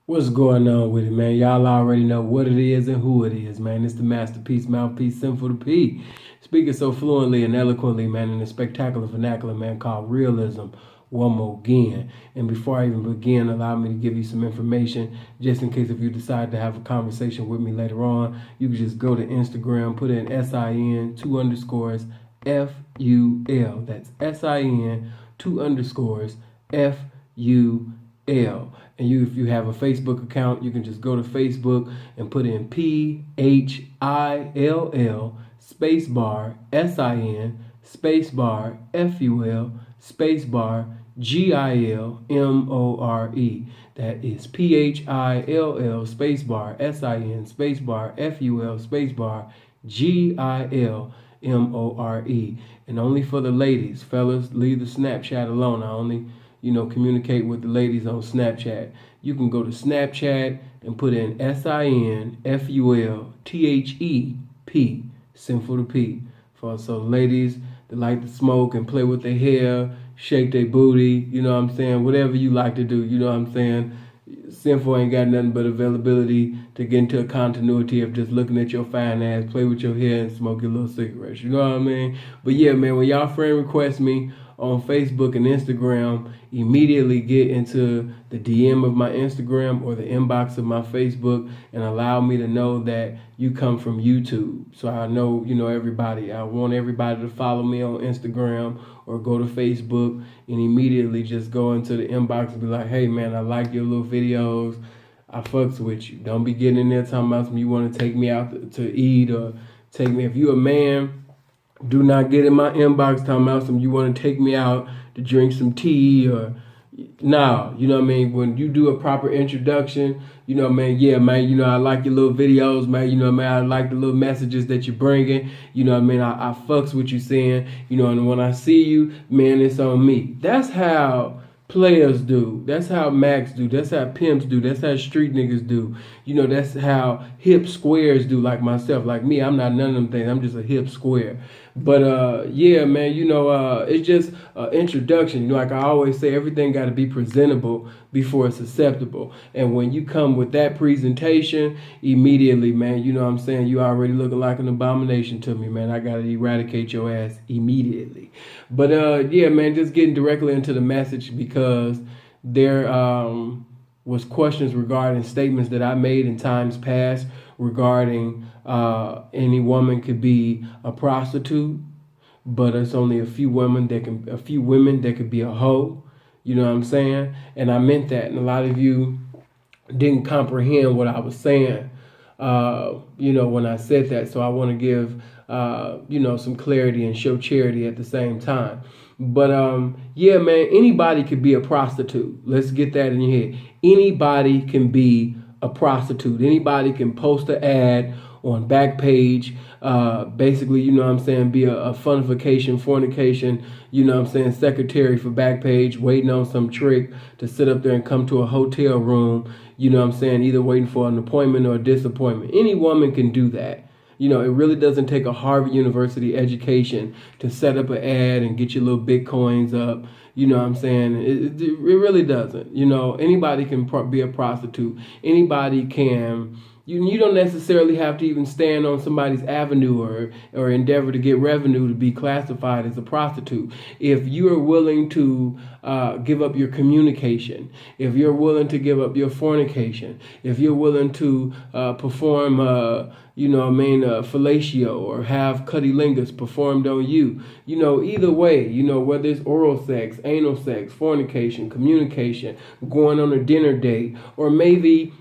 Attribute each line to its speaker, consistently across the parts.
Speaker 1: What's going on with it, man? Y'all already know what it is and who it is, man. It's the masterpiece, mouthpiece, Sinful to P. Speaking so fluently and eloquently, man, in a spectacular vernacular, man, called realism. One more again. And before I even begin, allow me to give you some information, just in case if you decide to have a conversation with me later on. You can just go to Instagram, put in SIN 2_FUL. That's SIN 2_FUL. And if you have a Facebook account, you can just go to Facebook and put in PHILL spacebar SIN spacebar FUL spacebar GILMORE. That is PHILL spacebar SIN spacebar FUL spacebar GILMORE. And only for the ladies. Fellas, leave the Snapchat alone. I only communicate with the ladies on Snapchat. You can go to Snapchat and put in SINFULTHEP, Sinful to P. So ladies that like to smoke and play with their hair, shake their booty, whatever you like to do, Sinful ain't got nothing but availability to get into a continuity of just looking at your fine ass, play with your hair, and smoke your little cigarettes. You know what I mean? But yeah, man, when y'all friend request me on Facebook and Instagram, immediately get into the DM of my Instagram or the inbox of my Facebook and allow me to know that you come from YouTube. So I know, everybody. I want everybody to follow me on Instagram or go to Facebook and immediately just go into the inbox and be like, hey, man, I like your little videos. I fucks with you. Don't be getting in there talking about something you want to take me out to eat or take me. If you a man, do not get in my inbox talking about something you want to take me out to drink some tea or no, when you do a proper introduction, yeah, man, I like your little videos, man, I like the little messages that you're bringing, I fucks with you saying, and when I see you, man, it's on me. That's how players do. That's how Macs do. That's how pimps do. That's how street niggas do. That's how hip squares do, like myself. Like me, I'm not none of them things. I'm just a hip square. But yeah, man, it's just an introduction. Like I always say, everything got to be presentable before it's acceptable. And when you come with that presentation, immediately, man, you already looking like an abomination to me, man. I got to eradicate your ass immediately. But yeah, man, just getting directly into the message because there was questions regarding statements that I made in times past regarding any woman could be a prostitute, but it's only a few women that could be a hoe. You know what I'm saying? And I meant that, and a lot of you didn't comprehend what I was saying. When I said that, so I want to give some clarity and show charity at the same time. But yeah, man, anybody could be a prostitute. Let's get that in your head. Anybody can be a prostitute. Anybody can post an ad on Backpage, basically, be a funification, fornication, secretary for Backpage, waiting on some trick to sit up there and come to a hotel room, either waiting for an appointment or a disappointment. Any woman can do that. It really doesn't take a Harvard University education to set up an ad and get your little Bitcoins up. It really doesn't. Anybody can be a prostitute. Anybody can. You don't necessarily have to even stand on somebody's avenue or endeavor to get revenue to be classified as a prostitute. If you are willing to give up your communication, if you're willing to give up your fornication, if you're willing to perform, fellatio or have cunnilingus performed on you, either way, whether it's oral sex, anal sex, fornication, communication, going on a dinner date, or maybe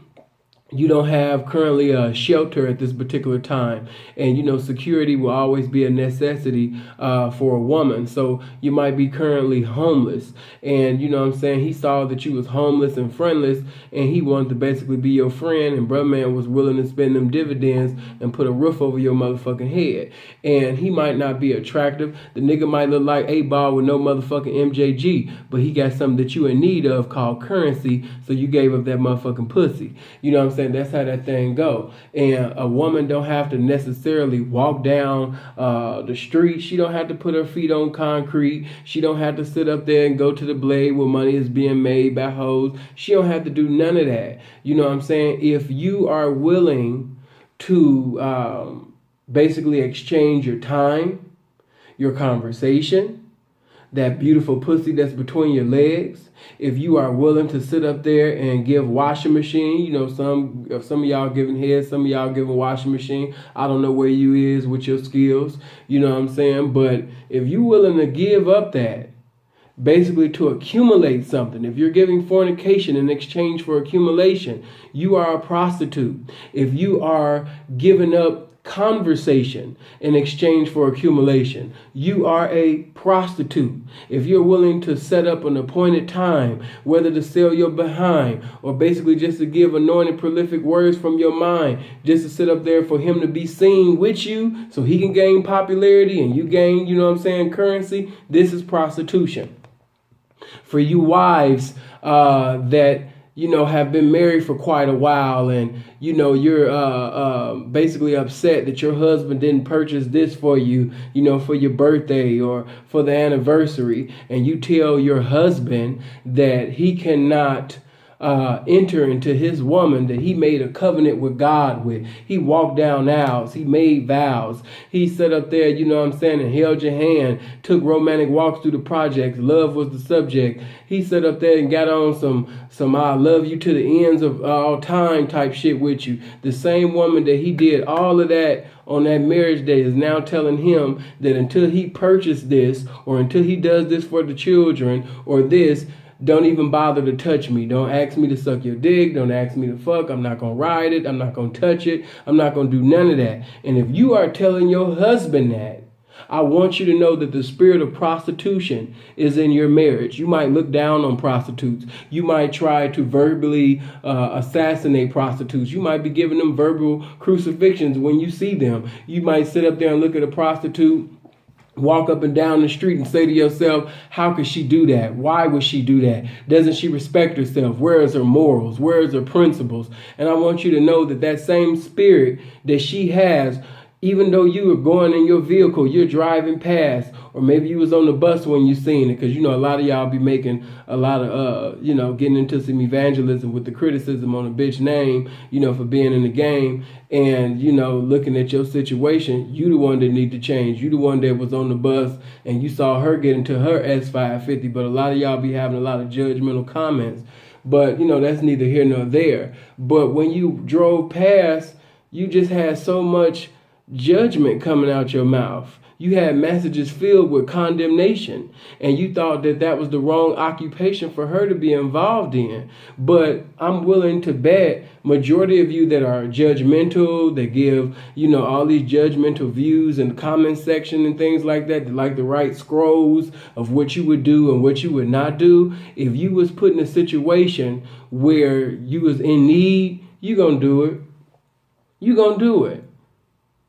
Speaker 1: you don't have currently a shelter at this particular time, and security will always be a necessity for a woman. So you might be currently homeless, and he saw that you was homeless and friendless, and he wanted to basically be your friend, and brother man was willing to spend them dividends and put a roof over your motherfucking head. And he might not be attractive. The nigga might look like 8-ball with no motherfucking MJG, but he got something that you in need of called currency, so you gave up that motherfucking pussy. saying? That's how that thing go. And a woman don't have to necessarily walk down the street. She don't have to put her feet on concrete. She don't have to sit up there and go to the blade where money is being made by hoes. She don't have to do none of that. You know what I'm saying? If you are willing to basically exchange your time, your conversation, that beautiful pussy that's between your legs, if you are willing to sit up there and give washing machine, you know, some of y'all giving head, some of y'all giving washing machine. I don't know where you is with your skills, you know what I'm saying? But if you willing to give up that, basically to accumulate something, if you're giving fornication in exchange for accumulation, you are a prostitute. If you are giving up conversation in exchange for accumulation, you are a prostitute. If you're willing to set up an appointed time, whether to sell your behind or basically just to give anointed prolific words from your mind, just to sit up there for him to be seen with you so he can gain popularity and you gain, you know what I'm saying, currency, this is prostitution. For you wives that, you know, have been married for quite a while and, you know, you're basically upset that your husband didn't purchase this for you, you know, for your birthday or for the anniversary. And you tell your husband that he cannot enter into his woman that he made a covenant with God with. He walked down aisles. He made vows. He sat up there, you know what I'm saying, and held your hand, took romantic walks through the projects. Love was the subject. He sat up there and got on some I love you to the ends of all time type shit with you. The same woman that he did all of that on that marriage day is now telling him that until he purchased this or until he does this for the children or this, don't even bother to touch me. Don't ask me to suck your dick. Don't ask me to fuck. I'm not going to ride it. I'm not going to touch it. I'm not going to do none of that. And if you are telling your husband that, I want you to know that the spirit of prostitution is in your marriage. You might look down on prostitutes. You might try to verbally assassinate prostitutes. You might be giving them verbal crucifixions when you see them. You might sit up there and look at a prostitute, walk up and down the street and say to yourself, how could she do that? Why would she do that? Doesn't she respect herself? Where is her morals? Where is her principles? And I want you to know that that same spirit that she has, even though you were going in your vehicle, you're driving past, or maybe you was on the bus when you seen it, because, you know, a lot of y'all be making a lot of, you know, getting into some evangelism with the criticism on a bitch name, you know, for being in the game and, you know, looking at your situation. You the one that need to change. You the one that was on the bus and you saw her get into her S550, but a lot of y'all be having a lot of judgmental comments. But, you know, that's neither here nor there. But when you drove past, you just had so much judgment coming out your mouth. You had messages filled with condemnation, and you thought that that was the wrong occupation for her to be involved in. But I'm willing to bet majority of you that are judgmental, that give, you know, all these judgmental views in the comment section and things like that like to write scrolls of what you would do and what you would not do. If you was put in a situation where you was in need, you gonna do it. You gonna do it.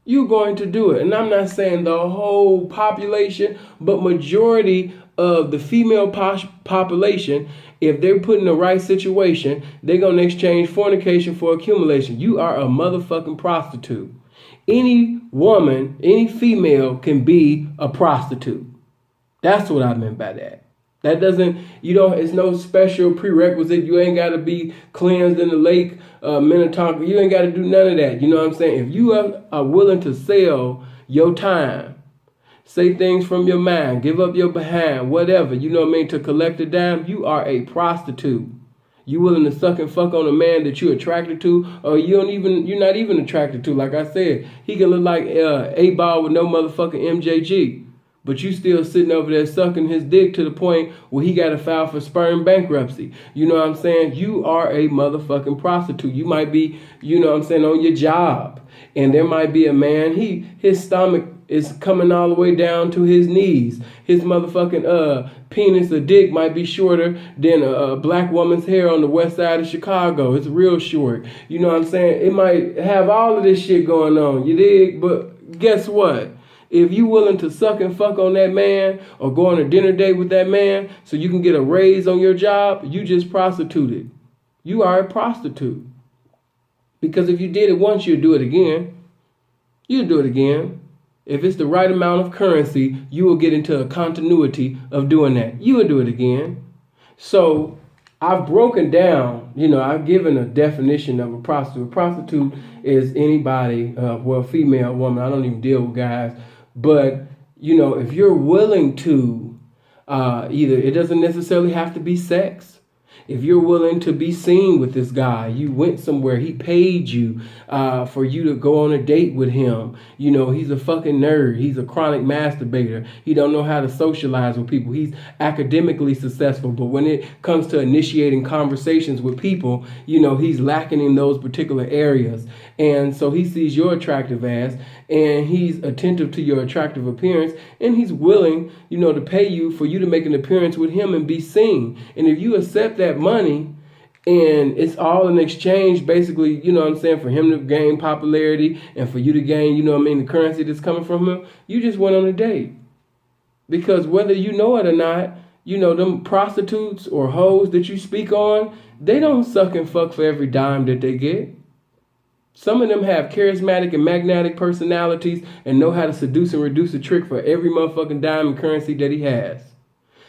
Speaker 1: You're going to do it. And I'm not saying the whole population, but majority of the female population, if they're put in the right situation, they're going to exchange fornication for accumulation. You are a motherfucking prostitute. Any woman, any female can be a prostitute. That's what I meant by that. That doesn't, you don't, it's no special prerequisite. You ain't got to be cleansed in the lake Minnetonka. You ain't got to do none of that. You know what I'm saying? If you are willing to sell your time, say things from your mind, give up your behind, whatever, you know what I mean, to collect a dime, you are a prostitute. You willing to suck and fuck on a man that you're attracted to, or you're not even attracted to. Like I said, he can look like A-ball with no motherfucking MJG. But you still sitting over there sucking his dick to the point where he got to file for sperm bankruptcy. You know what I'm saying? You are a motherfucking prostitute. You might be, you know what I'm saying, on your job. And there might be a man, his stomach is coming all the way down to his knees. His motherfucking penis or dick might be shorter than a black woman's hair on the west side of Chicago. It's real short. You know what I'm saying? It might have all of this shit going on. You dig? But guess what? If you willing to suck and fuck on that man or go on a dinner date with that man so you can get a raise on your job, you just prostituted. You are a prostitute. Because if you did it once, you'll do it again. You'll do it again. If it's the right amount of currency, you will get into a continuity of doing that. You will do it again. So I've broken down, I've given a definition of a prostitute. A prostitute is anybody, female, woman. I don't even deal with guys. But, if you're willing to, either it doesn't necessarily have to be sex. If you're willing to be seen with this guy, you went somewhere, he paid you for you to go on a date with him. He's a fucking nerd. He's a chronic masturbator. He don't know how to socialize with people. He's academically successful, but when it comes to initiating conversations with people, he's lacking in those particular areas. And so he sees your attractive ass, and he's attentive to your attractive appearance, and he's willing, to pay you for you to make an appearance with him and be seen. And if you accept that money, and it's all in exchange, basically, for him to gain popularity and for you to gain, the currency that's coming from him, you just went on a date. Because whether you know it or not, them prostitutes or hoes that you speak on, they don't suck and fuck for every dime that they get. Some of them have charismatic and magnetic personalities and know how to seduce and reduce a trick for every motherfucking dime and currency that he has.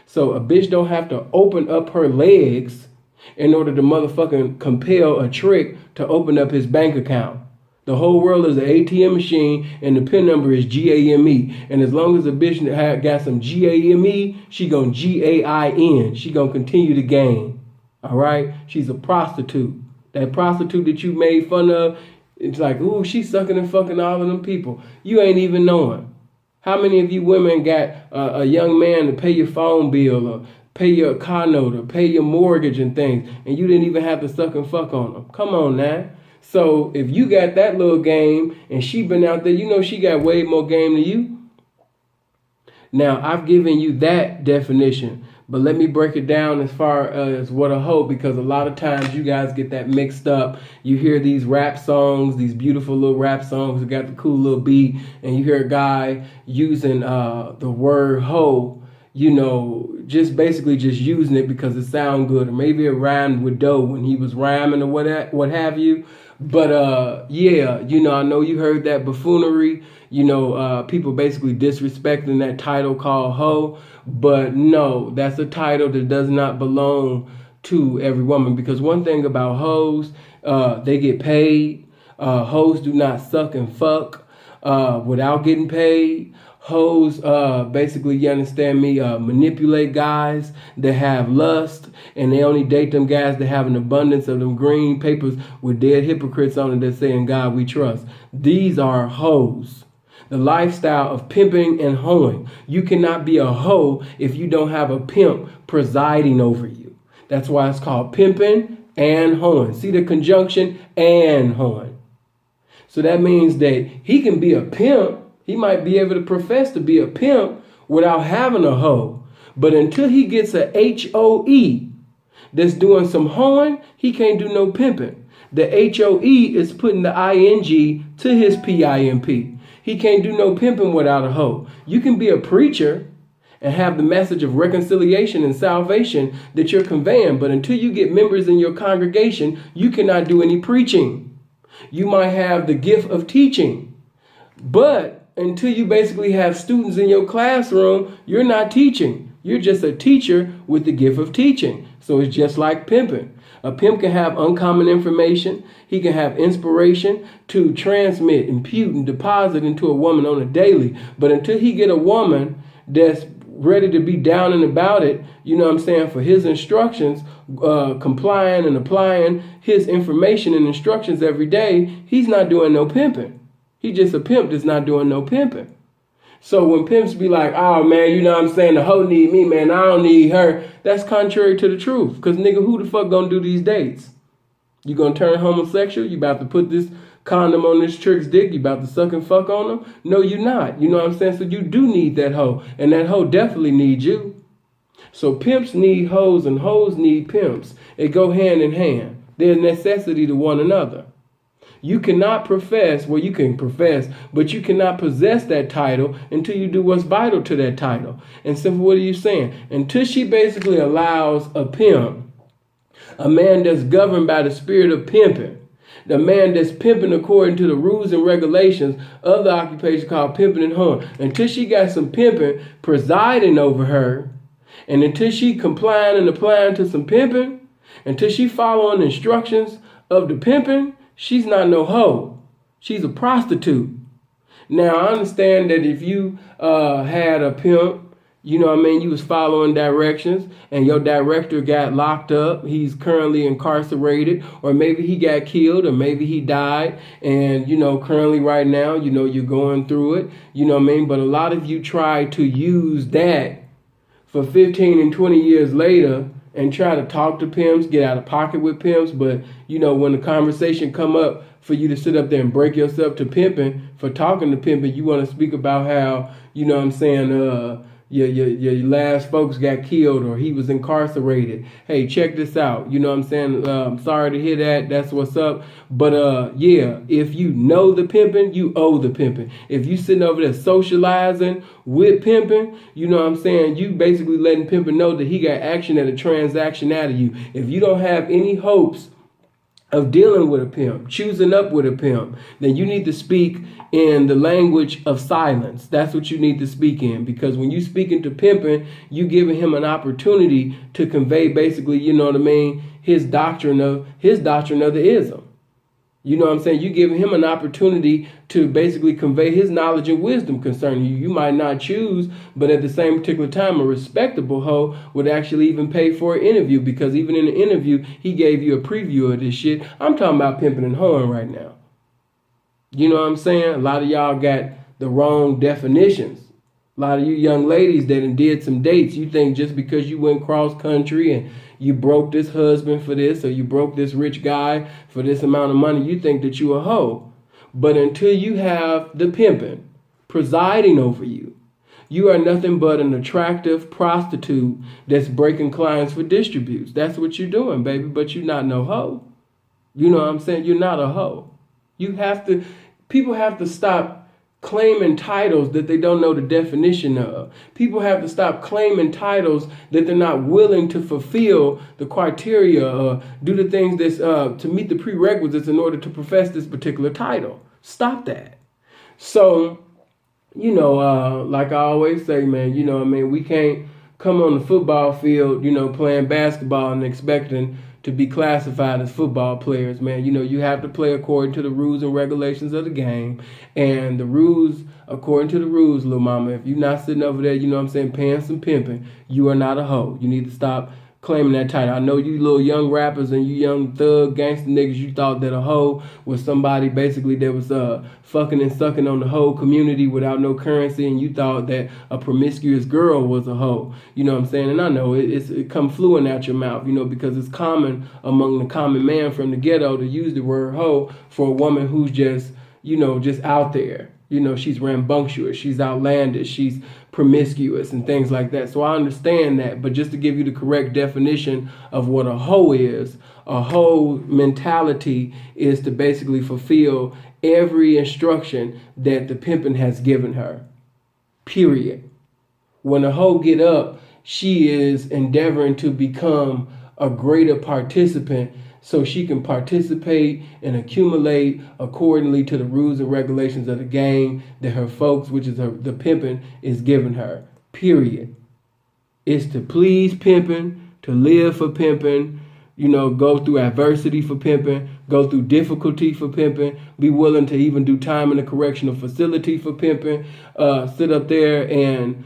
Speaker 1: So a bitch don't have to open up her legs in order to motherfucking compel a trick to open up his bank account. The whole world is an ATM machine, and the PIN number is GAME. And as long as a bitch got some GAME, she gonna GAIN. She gonna continue to gain. All right? She's a prostitute. That prostitute that you made fun of, it's like, ooh, she's sucking and fucking all of them people. You ain't even knowing. How many of you women got a young man to pay your phone bill or pay your car note or pay your mortgage and things, and you didn't even have to suck and fuck on them? Come on now. So if you got that little game and she been out there, she got way more game than you. Now, I've given you that definition. But let me break it down as far as what a hoe, because a lot of times you guys get that mixed up. You hear these rap songs, these beautiful little rap songs that got the cool little beat, and you hear a guy using the word hoe, just basically just using it because it sounds good, or maybe it rhymed with dough when he was rhyming or what have you. But I know you heard that buffoonery, people basically disrespecting that title called hoe. But no, that's a title that does not belong to every woman. Because one thing about hoes, they get paid. Hoes do not suck and fuck without getting paid. Hoes, basically, you understand me, manipulate guys that have lust, and they only date them guys that have an abundance of them green papers with dead hypocrites on it that say, "In God we trust." These are hoes. The lifestyle of pimping and hoeing. You cannot be a hoe if you don't have a pimp presiding over you. That's why it's called pimping and hoeing. See the conjunction, and hoeing. So that means that he can be a pimp. He might be able to profess to be a pimp without having a hoe. But until he gets a HOE that's doing some hoeing, he can't do no pimping. The HOE is putting the ING to his PIMP. He can't do no pimping without a hoe. You can be a preacher and have the message of reconciliation and salvation that you're conveying, but until you get members in your congregation, you cannot do any preaching. You might have the gift of teaching, but until you basically have students in your classroom, you're not teaching. You're just a teacher with the gift of teaching. So it's just like pimping. A pimp can have uncommon information. He can have inspiration to transmit, impute, and deposit into a woman on a daily. But until he get a woman that's ready to be down and about it, for his instructions, complying and applying his information and instructions every day, he's not doing no pimping. He just a pimp that's not doing no pimping. So when pimps be like, "Oh man, the hoe need me, man, I don't need her," that's contrary to the truth. Because nigga, who the fuck gonna do these dates? You gonna turn homosexual? You about to put this condom on this trick's dick? You about to suck and fuck on them? No, you're not. So you do need that hoe. And that hoe definitely needs you. So pimps need hoes and hoes need pimps. It go hand in hand. They're a necessity to one another. You cannot profess, well, you can profess, but you cannot possess that title until you do what's vital to that title. And so what are you saying? Until she basically allows a pimp, a man that's governed by the spirit of pimping, The man that's pimping according to the rules and regulations of the occupation called pimping and hoeing. Until she got some pimping presiding over her, and until she complying and applying to some pimping, until she following instructions of the pimping, she's not no hoe. She's a prostitute. Now, I understand that if you had a pimp, you know what I mean, you was following directions and your director got locked up, he's currently incarcerated, or maybe he got killed, or maybe he died, and, you know, currently right now, you know, you're going through it, you know what I mean, but a lot of you try to use that for 15 and 20 years later and try to talk to pimps, get out of pocket with pimps, but, you know, when the conversation come up for you to sit up there and break yourself to pimping, for talking to pimping, you want to speak about how, you know what I'm saying, your last folks got killed or he was incarcerated. Hey, check this out. You know what I'm saying? I'm sorry to hear that. That's what's up. But yeah, if you know the pimping, you owe the pimping. If you sitting over there socializing with pimping, you know what I'm saying? You basically letting pimping know that he got action and a transaction out of you. If you don't have any hopes of dealing with a pimp, choosing up with a pimp, then you need to speak in the language of silence. That's what you need to speak in, because when you speaking to pimping, you giving him an opportunity to convey basically, you know what I mean, his doctrine of the ism. You know what I'm saying? You giving him an opportunity to basically convey his knowledge and wisdom concerning you. You might not choose, but at the same particular time, a respectable hoe would actually even pay for an interview, because even in the interview, he gave you a preview of this shit. I'm talking about pimping and hoeing right now. You know what I'm saying? A lot of y'all got the wrong definitions. A lot of you young ladies that did some dates, you think just because you went cross country and you broke this husband for this, or you broke this rich guy for this amount of money, you think that you a hoe. But until you have the pimping presiding over you, you are nothing but an attractive prostitute that's breaking clients for distributes. That's what you're doing, baby, but you're not no hoe. You know what I'm saying? You're not a hoe. People have to stop claiming titles that they don't know the definition of. People have to stop claiming titles that they're not willing to fulfill the criteria or do the things that's to meet the prerequisites in order to profess this particular title. Stop that. So, you know, like I always say, man, you know what I mean, we can't come on the football field, you know, playing basketball and expecting to be classified as football players, man. You know, you have to play according to the rules and regulations of the game. And the rules, according to the rules, little mama, if you're not sitting over there, you know what I'm saying, paying some pimping, you are not a hoe. You need to stop claiming that title. I know you little young rappers and you young thug gangster niggas, you thought that a hoe was somebody basically that was fucking and sucking on the whole community without no currency, and you thought that a promiscuous girl was a hoe. You know what I'm saying? And I know it come fluent out your mouth, you know, because it's common among the common man from the ghetto to use the word hoe for a woman who's just, you know, just out there. You know, she's rambunctious, she's outlandish, she's promiscuous and things like that. So I understand that. But just to give you the correct definition of what a hoe is, a hoe mentality is to basically fulfill every instruction that the pimpin' has given her. Period. When a hoe get up, she is endeavoring to become a greater participant so she can participate and accumulate accordingly to the rules and regulations of the game that her folks, which is the pimping, is giving her. Period. It's to please pimping, to live for pimping, you know, go through adversity for pimping, go through difficulty for pimping, be willing to even do time in a correctional facility for pimping, sit up there and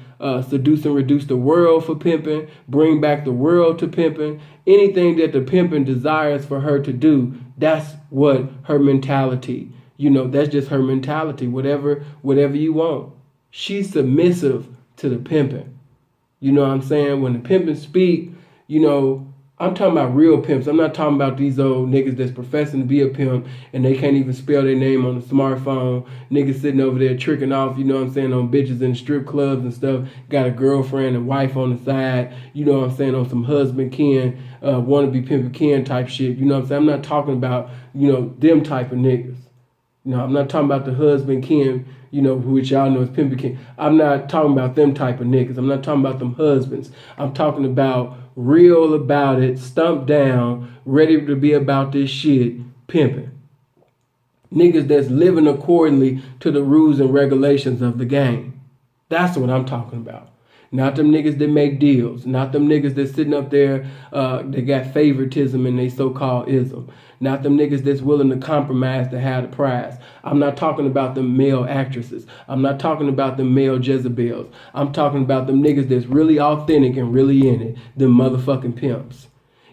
Speaker 1: seduce and reduce the world for pimping, bring back the world to pimping. Anything that the pimping desires for her to do, that's what her mentality, you know, that's just her mentality, whatever you want. She's submissive to the pimping. You know what I'm saying? When the pimping speak, you know, I'm talking about real pimps. I'm not talking about these old niggas that's professing to be a pimp and they can't even spell their name on the smartphone. Niggas sitting over there tricking off, you know what I'm saying, on bitches in strip clubs and stuff. Got a girlfriend and wife on the side, you know what I'm saying, on some husband Ken, wannabe pimpin' Ken type shit. You know what I'm saying? I'm not talking about, you know, them type of niggas. You know, I'm not talking about the husband Ken, you know, which y'all know is pimpin' Ken. I'm not talking about them type of niggas. I'm not talking about them husbands. I'm talking about real about it, stumped down, ready to be about this shit, pimping. Niggas that's living accordingly to the rules and regulations of the game. That's what I'm talking about. Not them niggas that make deals. Not them niggas that's sitting up there that got favoritism in they so-called ism. Not them niggas that's willing to compromise to have the prize. I'm not talking about the male actresses. I'm not talking about the male Jezebels. I'm talking about them niggas that's really authentic and really in it. Them motherfucking pimps.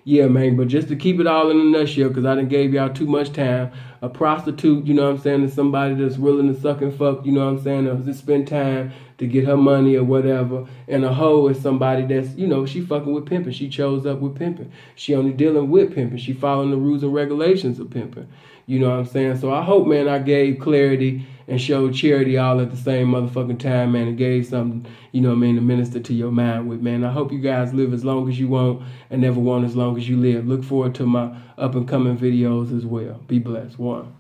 Speaker 1: Yeah, man, but just to keep it all in a nutshell, because I done gave y'all too much time, a prostitute, you know what I'm saying, is somebody that's willing to suck and fuck, you know what I'm saying, or just spend time to get her money or whatever. And a hoe is somebody that's, you know, she fucking with pimping. She chose up with pimping. She only dealing with pimping. She following the rules and regulations of pimping. You know what I'm saying? So I hope, man, I gave clarity and showed charity all at the same motherfucking time, man, and gave something, you know what I mean, to minister to your mind with, man. I hope you guys live as long as you want and never want as long as you live. Look forward to my up and coming videos as well. Be blessed. One.